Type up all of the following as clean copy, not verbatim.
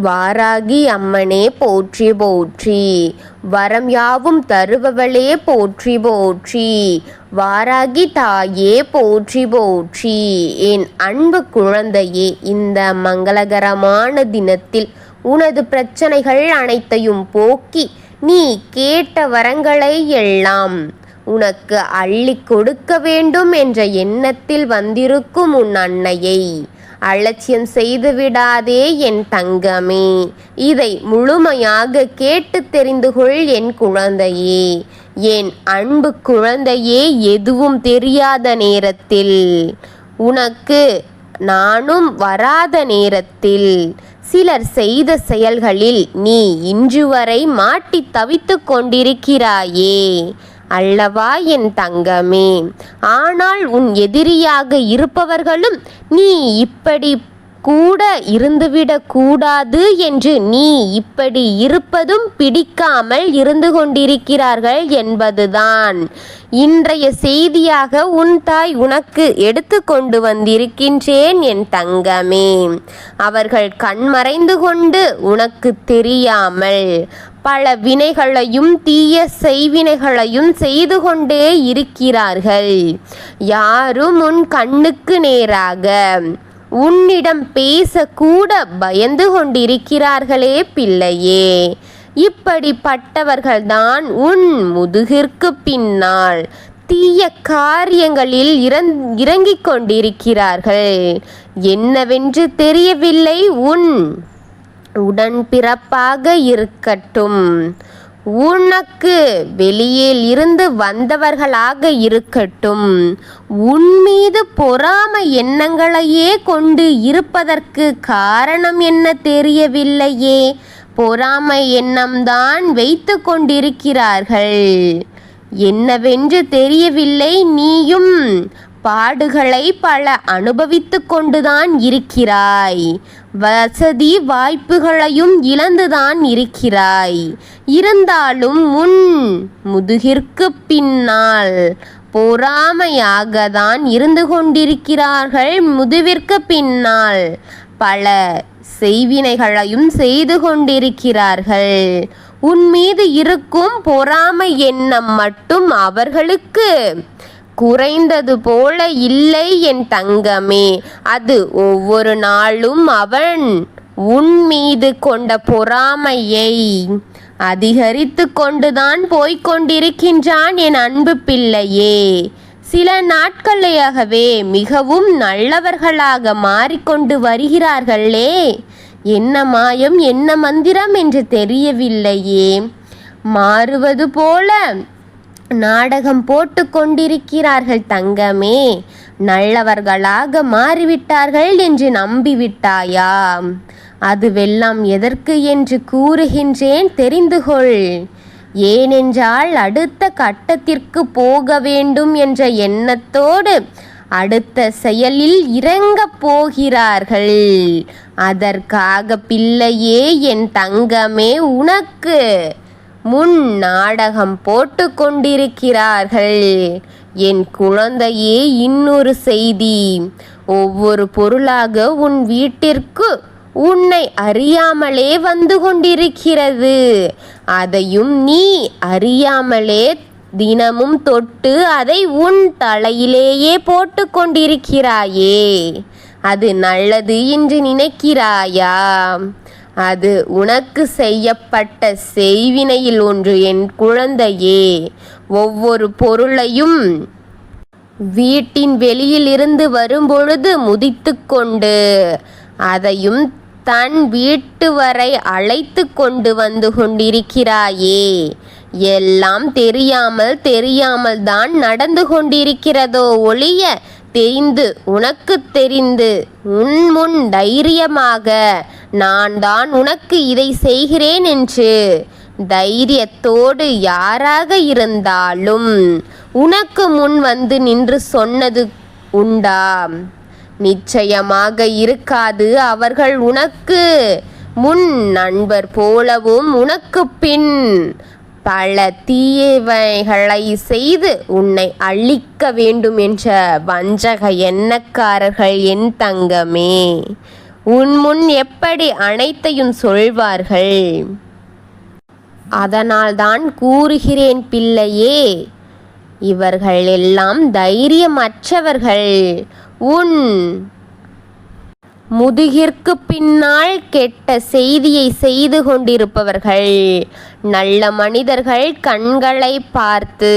வாராகி அம்மனே போற்றி போற்றி. வரம் யாவும் தருபவளே போற்றி போற்றி. வாராகி தாயே போற்றி போற்றி. என் அன்பு குழந்தையே, இந்த மங்களகரமான தினத்தில் உனது பிரச்சனைகள் அனைத்தையும் போக்கி நீ கேட்ட வரங்களை எல்லாம் உனக்கு அள்ளி கொடுக்க வேண்டும் என்ற எண்ணத்தில் வந்திருக்கும் உன் அன்னையை அலட்சியம் செய்து விடாதே என் தங்கமே. இதை முழுமையாக கேட்டு தெரிந்து கொள் என் குழந்தையே. என் அன்பு குழந்தையே, எதுவும் தெரியாத நேரத்தில், உனக்கு நானும் வராத நேரத்தில், சிலர் செய்த செயல்களில் நீ இன்று வரை மாட்டி தவித்து கொண்டிருக்கிறாயே அல்லவா என் தங்கமே. ஆனால் உன் எதிரியாக இருப்பவர்களும் நீ இப்படி கூட இருந்துவிடக் கூடாது என்று நீ இப்படி இருப்பதும் பிடிக்காமல் இருந்து கொண்டிருக்கிறார்கள் என்பதுதான் இன்றைய செய்தியாக உன் தாய் உனக்கு எடுத்து கொண்டு வந்திருக்கின்றேன் என் தங்கமே. அவர்கள் கண்மறைந்து கொண்டு உனக்கு தெரியாமல் பல வினைகளையும் தீய செய்வினைகளையும் செய்து கொண்டே இருக்கிறார்கள். யாரும் உன் கண்ணுக்கு நேராக உன்னிடம் பேசக்கூட பயந்து கொண்டிருக்கிறார்களே பிள்ளையே. இப்படிப்பட்டவர்கள்தான் உன் முதுகிற்கு பின்னால் தீய காரியங்களில் இறங்கிக் கொண்டிருக்கிறார்கள். என்னவென்று தெரியவில்லை. உன் உடன்பிறப்பாக இருக்கட்டும், உனக்கு வெளியில் இருந்து வந்தவர்களாக இருக்கட்டும், உன் மீது பொறாமை எண்ணங்களையே கொண்டு இருப்பதற்கு காரணம் என்ன தெரியவில்லையே. பொறாமை எண்ணம்தான் வைத்து கொண்டிருக்கிறார்கள். என்னவென்று தெரியவில்லை. நீயும் பாடுகளை பல அனுபவித்து கொண்டுதான் இருக்கிறாய். வசதி வாய்ப்புகளையும் இழந்துதான் இருக்கிறாய். இருந்தாலும் உன் முதுகிற்கு பின்னால் பொறாமையாக தான் இருந்து கொண்டிருக்கிறார்கள். முதுவிற்கு பின்னால் பல செய்வினைகளையும் செய்து கொண்டிருக்கிறார்கள். உன் மீது இருக்கும் பொறாமை எண்ணம் மட்டும் அவர்களுக்கு குறைந்தது போல இல்லை என் தங்கமே. அது ஒவ்வொரு நாளும் அவன் உன் மீது கொண்ட பொறாமையை அதிகரித்து கொண்டுதான் போய்கொண்டிருக்கின்றான் என் அன்பு பிள்ளையே. சில நாட்களாகவே மிகவும் நல்லவர்களாக மாறிக்கொண்டு வருகிறார்களே. என்ன மாயம், என்ன மந்திரம் என்று தெரியவில்லையே. மாறுவது போல நாடகம் போட்டு கொண்டிருக்கிறார்கள் தங்கமே. நல்லவர்களாக மாறிவிட்டார்கள் என்று நம்பிவிட்டாயா? அதுவெல்லாம் எதற்கு என்று கூறுகின்றேன், தெரிந்து கொள். ஏனென்றால் அடுத்த கட்டத்திற்கு போக வேண்டும் என்ற எண்ணத்தோடு அடுத்த செயலில் இறங்கப் போகிறார்கள். அதற்காக பிள்ளையே, என் தங்கமே, உனக்கு முன் நாடகம் போட்டு கொண்டிருக்கிறார்கள். என் குழந்தையே, இன்னொரு செய்தி. ஒவ்வொரு பொருளாக உன் வீட்டிற்கு உன்னை அறியாமலே வந்து கொண்டிருக்கிறது. அதையும் நீ அறியாமலே தினமும் தொட்டு அதை உன் தலையிலேயே போட்டு கொண்டிருக்கிறாயே. அது நல்லது என்று நினைக்கிறாயா? அது உனக்கு செய்யப்பட்ட செய்வினையில் ஒன்று என் குழந்தையே. ஒவ்வொரு பொருளையும் வீட்டின் வெளியில் இருந்து வரும்பொழுது முதித்து கொண்டு அதையும் தன் வீட்டு வரை அழைத்து கொண்டு வந்து கொண்டிருக்கிறாயே. எல்லாம் தெரியாமல் தான் நடந்து கொண்டிருக்கிறதோ ஒழிய உனக்கு தெரிந்து உன் முன் தைரியமாக நான் தான் உனக்கு இதை செய்கிறேன் என்று தைரியத்தோடு யாராக இருந்தாலும் உனக்கு முன் வந்து நின்று சொன்னது உண்டா? நிச்சயமாக இருக்காது. அவர்கள் உனக்கு முன் நண்பர் போலவும் உனக்கு பின் பல தீயவைகளை செய்து உன்னை அழிக்க வேண்டும் என்ற வஞ்சக எண்ணக்காரர்கள் என் தங்கமே. உன் முன் எப்படி அனைத்தையும் சொல்வார்கள்? அதனால்தான் கூறுகிறேன் பிள்ளையே, இவர்கள் எல்லாம் தைரியமற்றவர்கள். உன் முதுகிற்கு பின்னால் கெட்ட செய்தியை செய்து கொண்டிருப்பவர்கள். நல்ல மனிதர்கள் கண்களை பார்த்து,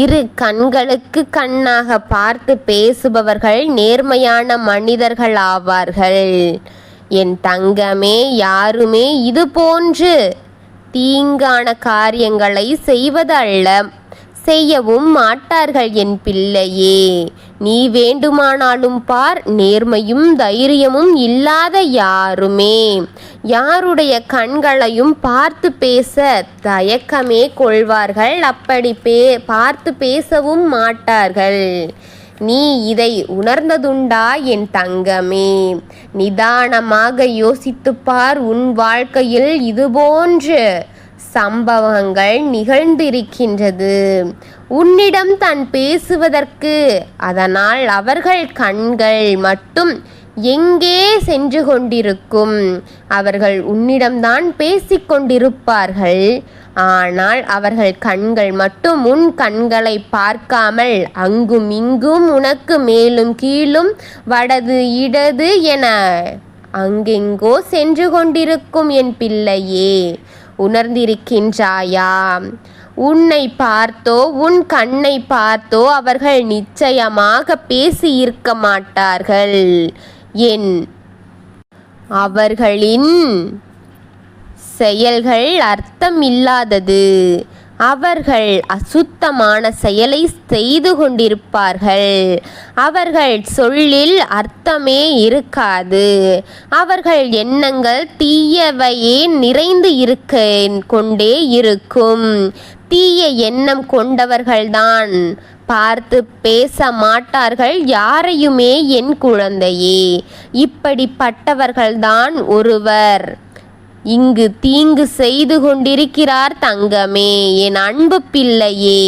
இரு கண்களுக்கு கண்ணாக பார்த்து பேசுபவர்கள் நேர்மையான மனிதர்கள் ஆவார்கள். என் தங்கமே, யாருமே இது போன்று தீங்கான காரியங்களை செய்வதல்ல, செய்யவும் மாட்டார்கள் என் பிள்ளையே. நீ வேண்டுமானாலும் பார், நேர்மையும் தைரியமும் இல்லாத யாருடைய கண்களையும் பார்த்து பேச தயக்கமே கொள்வார்கள். அப்படி பார்த்து பேசவும் மாட்டார்கள். நீ இதை உணர்ந்ததுண்டா என் தங்கமே? நிதானமாக யோசித்துப்பார். உன் வாழ்க்கையில் இதுபோன்று சம்பவங்கள் நிகழ்ந்திருக்கின்றது. உன்னிடம் தான் பேசுவதற்கு. அதனால் அவர்கள் கண்கள் மட்டும் எங்கே சென்று கொண்டிருக்கும்? அவர்கள் உன்னிடம்தான் பேசிக்கொண்டிருப்பார்கள். ஆனால் அவர்கள் கண்கள் மட்டும் உன் கண்களை பார்க்காமல் அங்கும் இங்கும் உனக்கு மேலும் கீழும் வடது இடது என அங்கெங்கோ சென்று கொண்டிருக்கும் என் பிள்ளையே. உணர்ந்திருக்கின்றாயா? உன்னை பார்த்தோ உன் கண்ணை பார்த்தோ அவர்கள் நிச்சயமாக பேசியிருக்க மாட்டார்கள். அவர்களின் செயல்கள் அர்த்தம் இல்லாதது. அவர்கள் அசுத்தமான செயலை செய்து கொண்டிருப்பார்கள். அவர்கள் சொல்லில் அர்த்தமே இருக்காது. அவர்கள் எண்ணங்கள் தீயவையே நிறைந்து கொண்டே இருக்கும். தீய எண்ணம் கொண்டவர்கள்தான் பார்த்து பேச மாட்டார்கள் யாரையுமே. என் குழந்தையே, இப்படிப்பட்டவர்கள்தான் ஒருவர் இங்கு தீங்கு செய்து கொண்டிருக்கிறார் தங்கமே, என் அன்பு பிள்ளையே.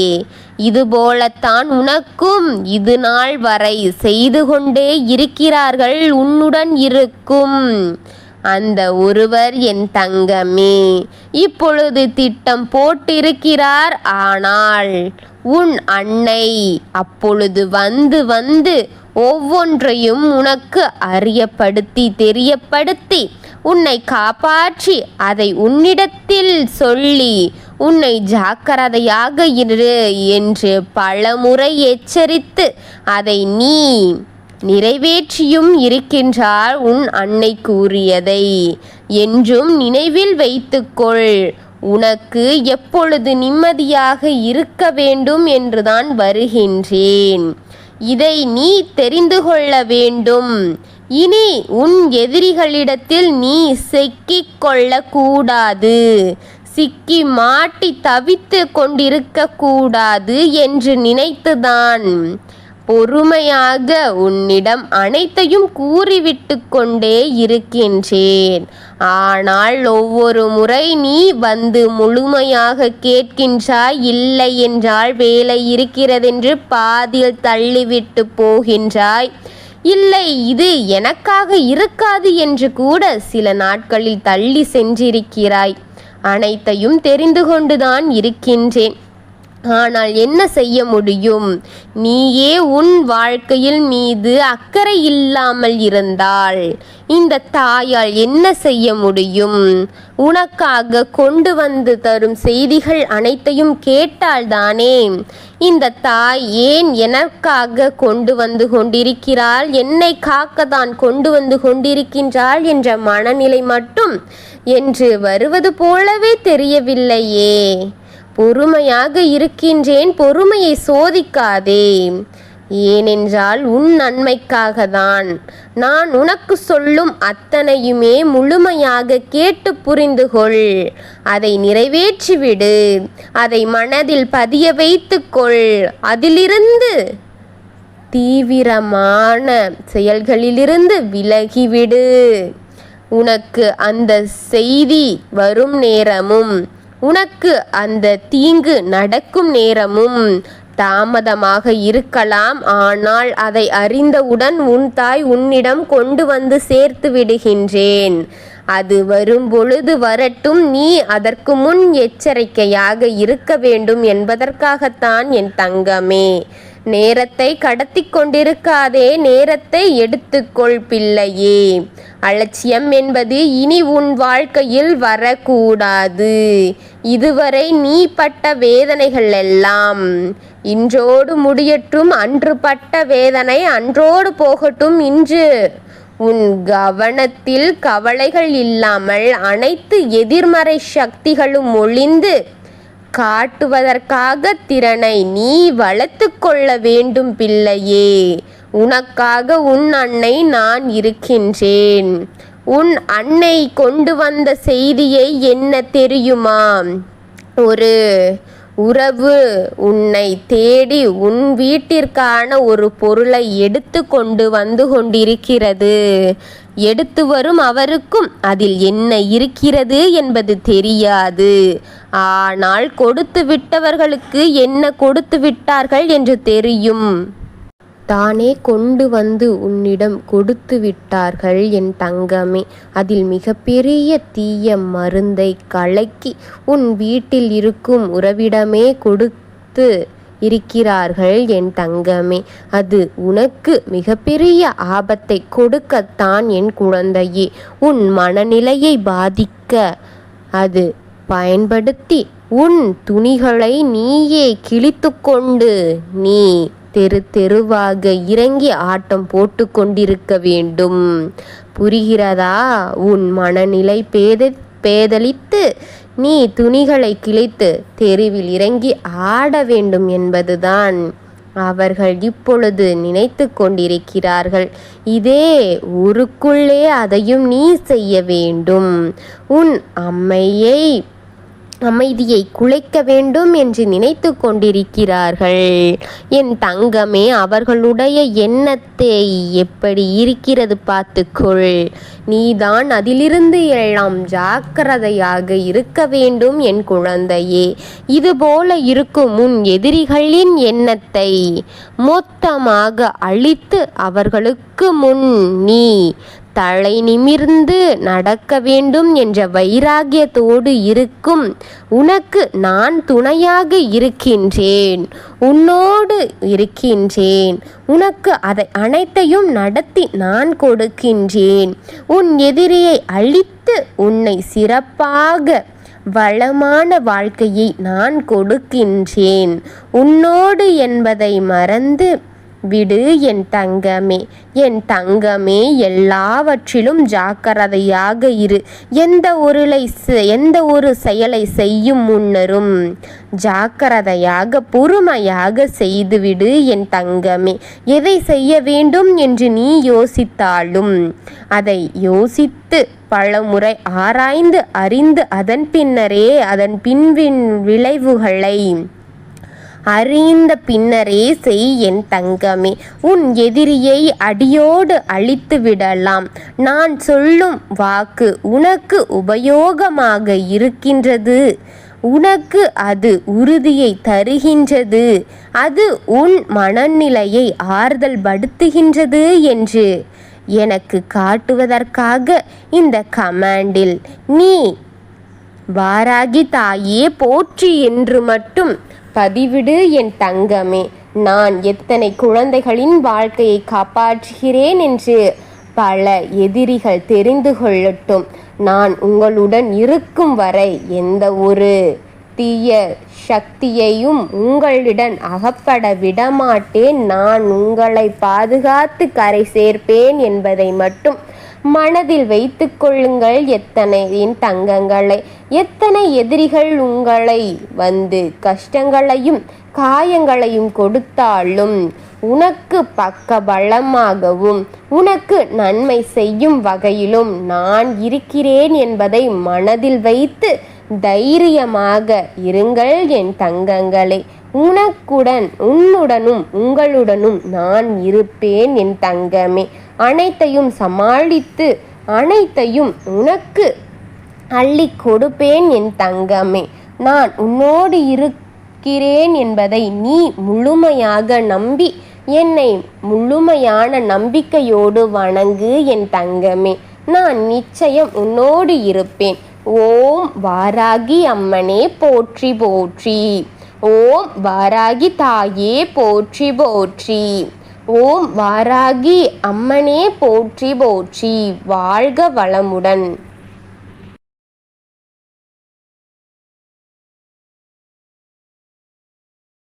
இதுபோலத்தான் உனக்கும் இது நாள் வரை செய்து கொண்டே இருக்கிறார்கள். உன்னுடன் இருக்கும் அந்த ஒருவர் என் தங்கமே இப்பொழுது திட்டம் போட்டிருக்கிறார். ஆனால் உன் அன்னை அப்பொழுது வந்து ஒவ்வொன்றையும் உனக்கு தெரியப்படுத்தி உன்னை காப்பாற்றி அதை உன்னிடத்தில் சொல்லி உன்னை ஜாக்கிரதையாக இரு என்று பலமுறை எச்சரித்து அதை நீ நிறைவேற்றியும் இருக்கின்றார். உன் அன்னை கூறியதை என்றும் நினைவில் வைத்துக்கொள். உனக்கு எப்பொழுது நிம்மதியாக இருக்க வேண்டும் என்றுதான் வருகின்றேன். இதை நீ தெரிந்து கொள்ள வேண்டும். இனி உன் எதிரிகளிடத்தில் நீ சிக்கிக் கொள்ளக்கூடாது. சிக்கி மாட்டி தவித்து கொண்டிருக்க கூடாது என்று நினைத்துதான் பொறுமையாக உன்னிடம் அனைத்தையும் கூறிவிட்டு கொண்டே இருக்கின்றேன். ஆனால் ஒவ்வொரு முறை நீ வந்து முழுமையாக கேட்கின்றாய். இல்லை என்றால் வேலை இருக்கிறதென்று பாதியில் தள்ளிவிட்டு போகின்றாய். இல்லை, இது எனக்காக இருக்காது என்று கூட சில நாட்களில் தள்ளி சென்றிருக்கிறாய். அனைத்தையும் தெரிந்து கொண்டுதான் இருக்கின்றேன். ஆனால் என்ன செய்ய முடியும்? நீயே உன் வாழ்க்கையில் மீது அக்கறை இல்லாமல் இருந்தால் இந்த தாயால் என்ன செய்ய முடியும்? உனக்காக கொண்டு வந்து தரும் செய்திகள் அனைத்தையும் கேட்டால்தானே இந்த தாய் ஏன் எனக்காக கொண்டு வந்து கொண்டிருக்கிறாள், என்னை காக்கத்தான் கொண்டு வந்து கொண்டிருக்கின்றாள் என்ற மனநிலை மட்டும் என்று வருவது போலவே தெரியவில்லையே. பொறுமையாக இருக்கின்றேன், பொறுமையை சோதிக்காதே. ஏனென்றால் உன் நன்மைக்காக தான். நான் உனக்கு சொல்லும் அத்தனையுமே முழுமையாக கேட்டு புரிந்து கொள். அதை நிறைவேற்றிவிடு. அதை மனதில் பதிய வைத்துக்கொள். அதிலிருந்து தீவிரமான செயல்களிலிருந்து விலகிவிடு. உனக்கு அந்த செய்தி வரும் நேரமும் உனக்கு அந்த தீங்கு நடக்கும் நேரமும் தாமதமாக இருக்கலாம், ஆனால் அதை அறிந்தவுடன் உன் தாய் உன்னிடம் கொண்டு வந்து சேர்த்து விடுகின்றேன். அது வரும்பொழுது வரட்டும். நீ அதற்கு முன் எச்சரிக்கையாக இருக்க வேண்டும் என்பதற்காகத்தான் என் தங்கமே. நேரத்தை கடத்தி கொண்டிருக்காதே, நேரத்தை எடுத்துக்கொள் பிள்ளையே. அலட்சியம் என்பது இனி உன் வாழ்க்கையில் வரக்கூடாது. இதுவரை நீ பட்ட வேதனைகள் எல்லாம் இன்றோடு முடியட்டும். அன்று பட்ட வேதனை அன்றோடு போகட்டும். இன்று உன் கவனத்தில் கவலைகள் இல்லாமல் அனைத்து எதிர்மறை சக்திகளும் ஒளிந்து காட்டுவதற்காக திறனை நீ வளர்த்து கொள்ள வேண்டும் பிள்ளையே. உனக்காக உன் அன்னை நான் இருக்கின்றேன். உன் அன்னை கொண்டு வந்த செய்தியை என்ன தெரியுமா? ஒரு உறவு உன்னை தேடி உன் வீட்டிற்கான ஒரு பொருளை எடுத்து கொண்டு வந்து கொண்டிருக்கிறது. எடுத்து வரும் அவருக்கும் அதில் என்ன இருக்கிறது என்பது தெரியாது. ஆனால் கொடுத்து விட்டவர்களுக்கு என்ன கொடுத்து விட்டார்கள் என்று தெரியும். தானே கொண்டு வந்து உன்னிடம் கொடுத்து விட்டார்கள் என் தங்கமே. அதில் மிகப்பெரிய தீய மருந்தை கலக்கி உன் வீட்டில் இருக்கும் உறவிடமே கொடுத்து இருக்கிறார்கள் என் தங்கமே. அது உனக்கு மிகப்பெரிய ஆபத்தை கொடுக்கத்தான் என் குழந்தையே. உன் மனநிலையை பாதிக்க அது பயன்படுத்தி உன் துணிகளை நீயே கிழித்து கொண்டு நீ தெருவாக இறங்கி ஆட்டம் போட்டு கொண்டிருக்க வேண்டும். புரிகிறதா? உன் மனநிலை பேதலித்து நீ துணிகளை கிழித்து தெருவில் இறங்கி ஆட வேண்டும் என்பதுதான் அவர்கள் இப்பொழுது நினைத்து கொண்டிருக்கிறார்கள். இதே ஊருக்குள்ளே அதையும் நீ செய்ய வேண்டும். உன் அமைதியை குலைக்க வேண்டும் என்று நினைத்து கொண்டிருக்கிறார்கள் என் தங்கமே. அவர்களுடைய எண்ணத்தை எப்படி இருக்கிறது பார்த்துக்கொள். நீதான் அதிலிருந்து எல்லாம் ஜாக்கிரதையாக இருக்க வேண்டும் என் குழந்தையே. இதுபோல இருக்கும் உன் எதிரிகளின் எண்ணத்தை மொத்தமாக அழித்து அவர்களுக்கு முன் நீ தலை நிமிர்ந்து நடக்க வேண்டும் என்ற வைராகியத்தோடு இருக்கும் உனக்கு நான் துணையாக இருக்கின்றேன், உன்னோடு இருக்கின்றேன். உனக்கு அதை அனைத்தையும் நடத்தி நான் கொடுக்கின்றேன். உன் எதிரியை அழித்து உன்னை சிறப்பாக வளமான வாழ்க்கையை நான் கொடுக்கின்றேன். உன்னோடு என்பதை மறந்து விடு என் தங்கமே. என் தங்கமே, எல்லாவற்றிலும் ஜாக்கிரதையாக இரு. எந்த ஒரு செயலை செய்யும் முன்னரும் ஜாக்கிரதையாக பொறுமையாக செய்துவிடு என் தங்கமே. எதை செய்ய வேண்டும் என்று நீ யோசித்தாலும் அதை யோசித்து பலமுறை ஆராய்ந்து அறிந்து அதன் பின்னரே அதன் விளைவுகளை அறிந்த பின்னரே செய் என் தங்கமே. உன் எதிரியை அடியோடு அழித்து விடலாம். நான் சொல்லும் வாக்கு உனக்கு உபயோகமாக இருக்கின்றது. உனக்கு அது உறுதியை தருகின்றது. அது உன் மனநிலையை ஆறுதல் படுத்துகின்றது என்று எனக்கு காட்டுவதற்காக இந்த கமாண்டில் நீ வாராகி தாயே போற்றி என்று மட்டும் பதிவிடு என் தங்கமே. நான் எத்தனை குழந்தைகளின் வாழ்க்கையை காப்பாற்றுகிறேன் என்று பல எதிரிகள் தெரிந்து கொள்ளட்டும். நான் உங்களுடன் இருக்கும் வரை எந்த ஒரு தீய சக்தியையும் உங்களிடம் அகப்பட விடமாட்டேன். நான் உங்களை பாதுகாத்து கரை சேர்ப்பேன் என்பதை மட்டும் மனதில் வைத்து கொள்ளுங்கள். எத்தனை என் தங்கங்களை, எத்தனை எதிரிகள் உங்களை வந்து கஷ்டங்களையும் காயங்களையும் கொடுத்தாலும் உனக்கு பக்க பலமாகவும் உனக்கு நன்மை செய்யும் வகையிலும் நான் இருக்கிறேன் என்பதை மனதில் வைத்து தைரியமாக இருங்கள் என் தங்கங்களே. உன்னுடனும் உங்களுடனும் நான் இருப்பேன் என் தங்கமே. அனைத்தையும் சமாளித்து அனைத்தையும் உனக்கு அள்ளி கொடுப்பேன் என் தங்கமே. நான் உன்னோடு இருக்கிறேன் என்பதை நீ முழுமையாக நம்பி என்னை முழுமையான நம்பிக்கையோடு வணங்கு என் தங்கமே. நான் நிச்சயம் உன்னோடு இருப்பேன். ஓம் வாராகி அம்மனே போற்றி போற்றி. ஓம் வாராகி தாயே போற்றி போற்றி. ஓம் வாராகி அம்மனே போற்றி போற்றி. வாழ்க வளமுடன்.